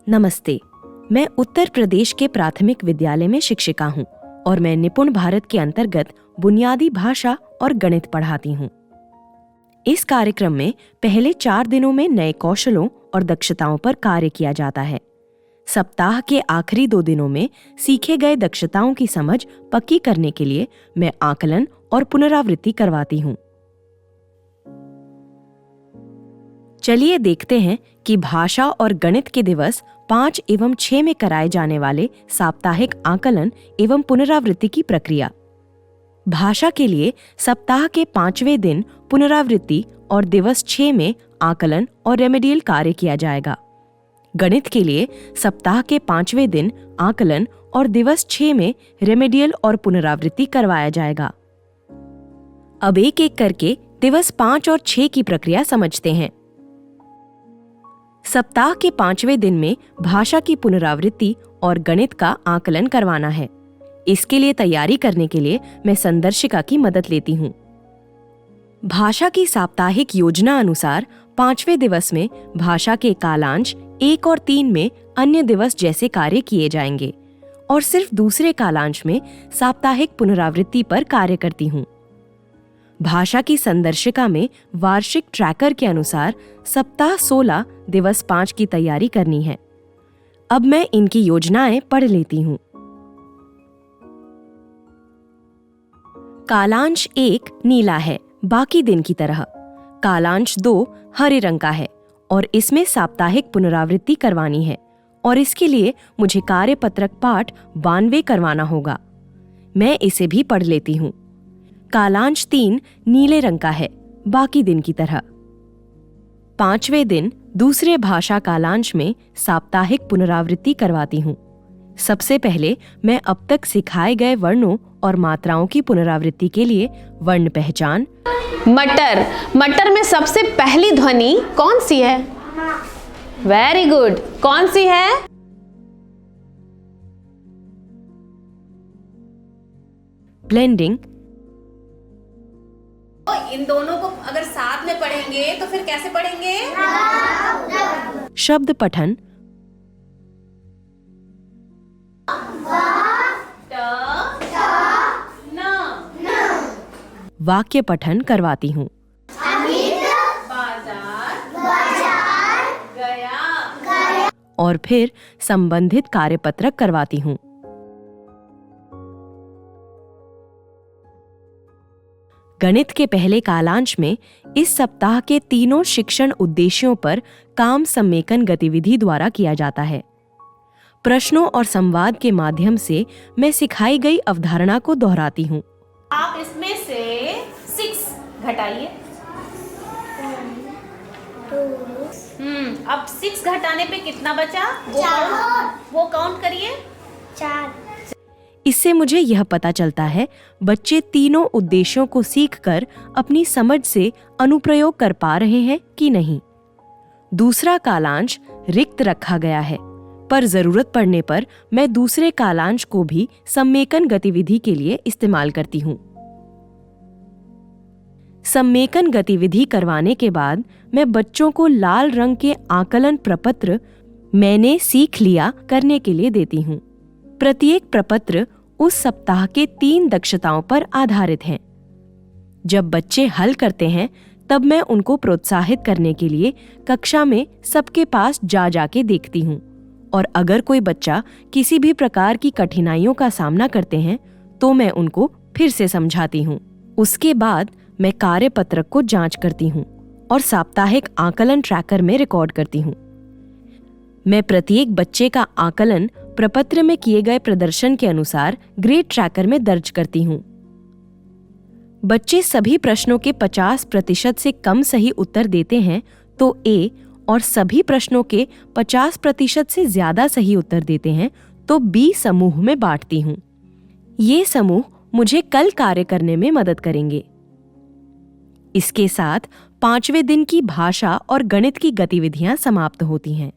नमस्ते। मैं उत्तर प्रदेश के प्राथमिक विद्यालय में शिक्षिका हूँ और मैं निपुण भारत के अंतर्गत बुनियादी भाषा और गणित पढ़ाती हूँ। इस कार्यक्रम में पहले 4 दिनों में नए कौशलों और दक्षताओं पर कार्य किया जाता है। सप्ताह के आखिरी 2 दिनों में सीखे गए दक्षताओं की समझ पक्की करने के लिए मैं आकलन और पुनरावृत्ति करवाती हूँ। चलिए देखते हैं कि भाषा और गणित के दिवस 5 एवं 6 में कराए जाने वाले साप्ताहिक आकलन एवं पुनरावृत्ति की प्रक्रिया। भाषा के लिए सप्ताह के 5वें दिन पुनरावृत्ति और दिवस 6 में आकलन और रेमेडियल कार्य किया जाएगा। गणित के लिए सप्ताह के 5वें दिन आकलन और दिवस 6 में रेमेडियल और पुनरावृत्ति करवाया जाएगा। अब एक एक करके दिवस 5 और 6 की प्रक्रिया समझते हैं। सप्ताह के 5वें दिन में भाषा की पुनरावृत्ति और गणित का आकलन करवाना है। इसके लिए तैयारी करने के लिए मैं संदर्शिका की मदद लेती हूँ। भाषा की साप्ताहिक योजना अनुसार 5वें दिवस में भाषा के कालांश 1 और 3 में अन्य दिवस जैसे कार्य किए जाएंगे और सिर्फ दूसरे कालांश में साप्ताहिक पुनरावृत्ति पर कार्य करती हूँ। भाषा की संदर्शिका में वार्षिक ट्रैकर के अनुसार सप्ताह 16 दिवस 5 की तैयारी करनी है। अब मैं इनकी योजनाएं पढ़ लेती हूँ। कालांश 1 नीला है, बाकी दिन की तरह। कालांश 2 हरे रंग का है और इसमें साप्ताहिक पुनरावृत्ति करवानी है और इसके लिए मुझे कार्यपत्रक पाठ 92 करवाना होगा। मैं इसे भी पढ़ लेती हूँ। कालांश 3 नीले रंग का है, बाकी दिन की तरह। 5वें दिन दूसरे भाषा कालांश में साप्ताहिक पुनरावृत्ति करवाती हूँ। सबसे पहले मैं अब तक सिखाए गए वर्णों और मात्राओं की पुनरावृत्ति के लिए वर्ण पहचान। मटर, मटर में सबसे पहली ध्वनि कौन सी है? वेरी गुड, कौन सी है? ब्लेंडिंग। इन दोनों को अगर साथ में पढ़ेंगे तो फिर कैसे पढ़ेंगे? शब्द पठन। वाक्य पठन करवाती हूँ। बाजार गया। और फिर संबंधित कार्यपत्रक करवाती हूँ। गणित के पहले कालांश में इस सप्ताह के तीनों शिक्षण उद्देश्यों पर काम सम्मेकन गतिविधि द्वारा किया जाता है। प्रश्नों और संवाद के माध्यम से मैं सिखाई गई अवधारणा को दोहराती हूँ। आप इसमें से 6 घटाइए। अब 6 घटाने पे कितना बचा? वो काउंट करिए। 4। इससे मुझे यह पता चलता है बच्चे तीनों उद्देश्यों को सीखकर अपनी समझ से अनुप्रयोग कर पा रहे हैं कि नहीं। दूसरा कालांश रिक्त रखा गया है, पर जरूरत पड़ने पर मैं दूसरे कालांश को भी सम्मेकन गतिविधि के लिए इस्तेमाल करती हूँ। सम्मेकन गतिविधि करवाने के बाद मैं बच्चों को लाल रंग के आकलन प्रपत्र मैंने सीख लिया करने के लिए देती हूँ। प्रत्येक प्रपत्र उस सप्ताह के 3 दक्षताओं पर आधारित हैं। जब बच्चे हल करते हैं तब मैं उनको प्रोत्साहित करने के लिए कक्षा में सबके पास जा के देखती हूँ और अगर कोई बच्चा किसी भी प्रकार की कठिनाइयों का सामना करते हैं तो मैं उनको फिर से समझाती हूँ। उसके बाद मैं कार्यपत्रक को जांच करती हूँ और साप्ताहिक आकलन ट्रैकर में रिकॉर्ड करती हूँ। मैं प्रत्येक बच्चे का आकलन प्रपत्र में किए गए प्रदर्शन के अनुसार ग्रेड ट्रैकर में दर्ज करती हूँ। बच्चे सभी प्रश्नों के 50% से कम सही उत्तर देते हैं तो A और सभी प्रश्नों के 50% से ज्यादा सही उत्तर देते हैं तो B समूह में बांटती हूँ। ये समूह मुझे कल कार्य करने में मदद करेंगे। इसके साथ 5वें दिन की भाषा और गणित की गतिविधियां समाप्त होती हैं।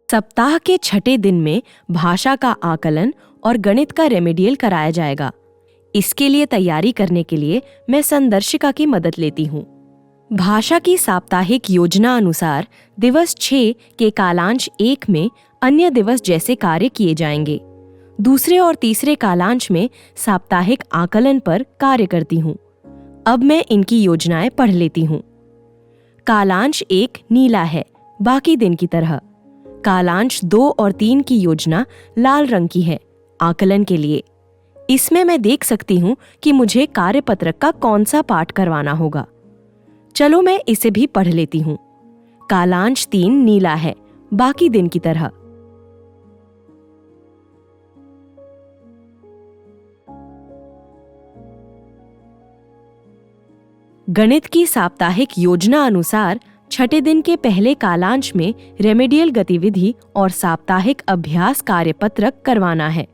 सप्ताह के 6ठे दिन में भाषा का आकलन और गणित का रेमेडियल कराया जाएगा। इसके लिए तैयारी करने के लिए मैं संदर्शिका की मदद लेती हूँ। भाषा की साप्ताहिक योजना अनुसार दिवस 6 के कालांश 1 में अन्य दिवस जैसे कार्य किए जाएंगे। दूसरे और तीसरे कालांश में साप्ताहिक आकलन पर कार्य करती हूँ। अब मैं इनकी योजनाएं पढ़ लेती हूँ। कालांश 1 नीला है, बाकी दिन की तरह। कालांश 2 और 3 की योजना लाल रंग की है, आकलन के लिए। इसमें मैं देख सकती हूँ कि मुझे कार्यपत्रक का कौन सा पाठ करवाना होगा। चलो मैं इसे भी पढ़ लेती हूँ। कालांश 3 नीला है, बाकी दिन की तरह। गणित की साप्ताहिक योजना अनुसार छठे दिन के पहले कालांश में रेमेडियल गतिविधि और साप्ताहिक अभ्यास कार्यपत्रक करवाना है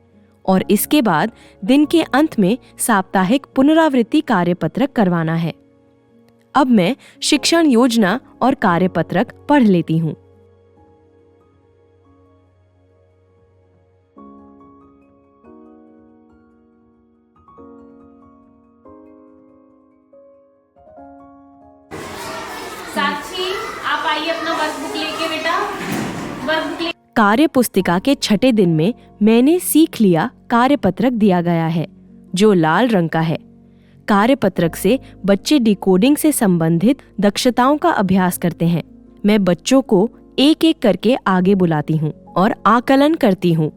और इसके बाद दिन के अंत में साप्ताहिक पुनरावृत्ति कार्यपत्रक करवाना है। अब मैं शिक्षण योजना और कार्यपत्रक पढ़ लेती हूँ। साक्षी, आप आइए अपना वर्कबुक लेके बेटा। वर्कबुक कार्य पुस्तिका के छठे दिन में मैंने सीख लिया कार्यपत्रक दिया गया है, जो लाल रंग का है। कार्यपत्रक से बच्चे डिकोडिंग से संबंधित दक्षताओं का अभ्यास करते हैं। मैं बच्चों को एक एक करके आगे बुलाती हूँ और आकलन करती हूँ।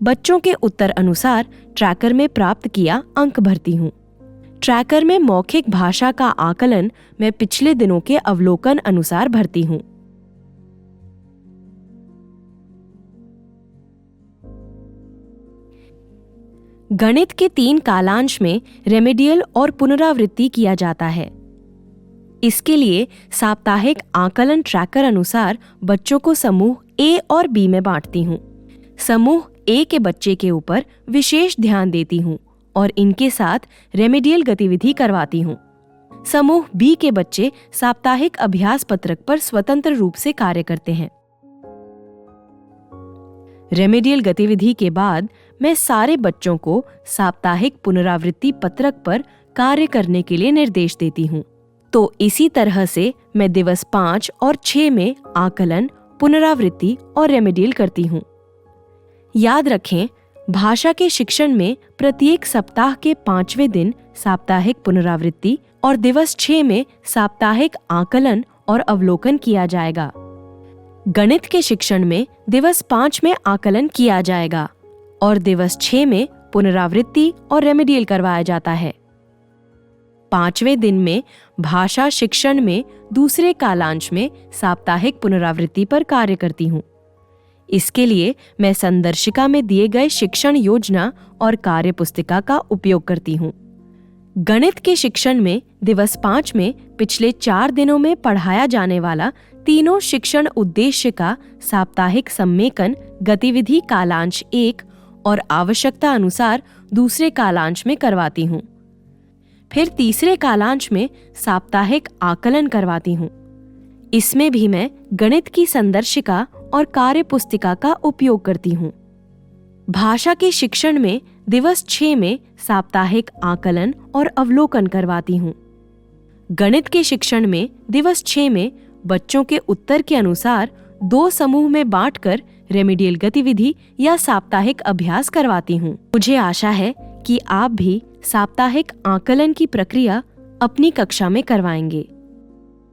बच्चों के उत्तर अनुसार ट्रैकर में प्राप्त किया अंक भरती हूँ। ट्रैकर में मौखिक भाषा का आकलन मैं पिछले दिनों के अवलोकन अनुसार भरती हूँ। गणित के 3 कालांश में रेमेडियल और पुनरावृत्ति किया जाता है। इसके लिए साप्ताहिक आकलन ट्रैकर अनुसार बच्चों को समूह ए और बी में बांटती हूँ। समूह ए के बच्चे के ऊपर विशेष ध्यान देती हूँ और इनके साथ रेमेडियल गतिविधि करवाती हूँ। समूह बी के बच्चे साप्ताहिक अभ्यास पत्रक पर स्वतंत्र रूप से कार्य करते हैं। रेमेडियल गतिविधि के बाद मैं सारे बच्चों को साप्ताहिक पुनरावृत्ति पत्रक पर कार्य करने के लिए निर्देश देती हूँ। तो इसी तरह से मैं दिवस 5 और 6 में आकलन, पुनरावृत्ति और रेमेडियल करती हूँ। याद रखें, भाषा के शिक्षण में प्रत्येक सप्ताह के 5वें दिन साप्ताहिक पुनरावृत्ति और दिवस 6 में साप्ताहिक आकलन और अवलोकन किया जाएगा। गणित के शिक्षण में दिवस 5 में आकलन किया जाएगा और दिवस 6 में पुनरावृत्ति और रेमेडियल करवाया जाता है। 5वें दिन में भाषा शिक्षण में दूसरे कालांश में साप्ताहिक पुनरावृत्ति पर कार्य करती हूँ। इसके लिए मैं संदर्शिका में दिए गए शिक्षण योजना और कार्य पुस्तिका का उपयोग करती हूँ। गणित के शिक्षण में दिवस 5 में पिछले 4 दिनों में पढ़ाया जाने वाला तीनों शिक्षण उद्देश्य का साप्ताहिक सम्मेकन गतिविधि कालांश 1 और आवश्यकता अनुसार दूसरे कालांश में करवाती हूँ। फिर तीसरे कालांश में साप्ताहिक आकलन करवाती हूँ। इसमें भी मैं गणित की संदर्शिका और कार्य पुस्तिका का उपयोग करती हूँ। भाषा के शिक्षण में दिवस 6 में साप्ताहिक आकलन और अवलोकन करवाती हूँ। गणित के शिक्षण में दिवस 6 में बच्चों के उत्तर के अनुसार 2 समूह में बांटकर रेमेडियल गतिविधि या साप्ताहिक अभ्यास करवाती हूँ। मुझे आशा है कि आप भी साप्ताहिक आकलन की प्रक्रिया अपनी कक्षा में करवाएंगे।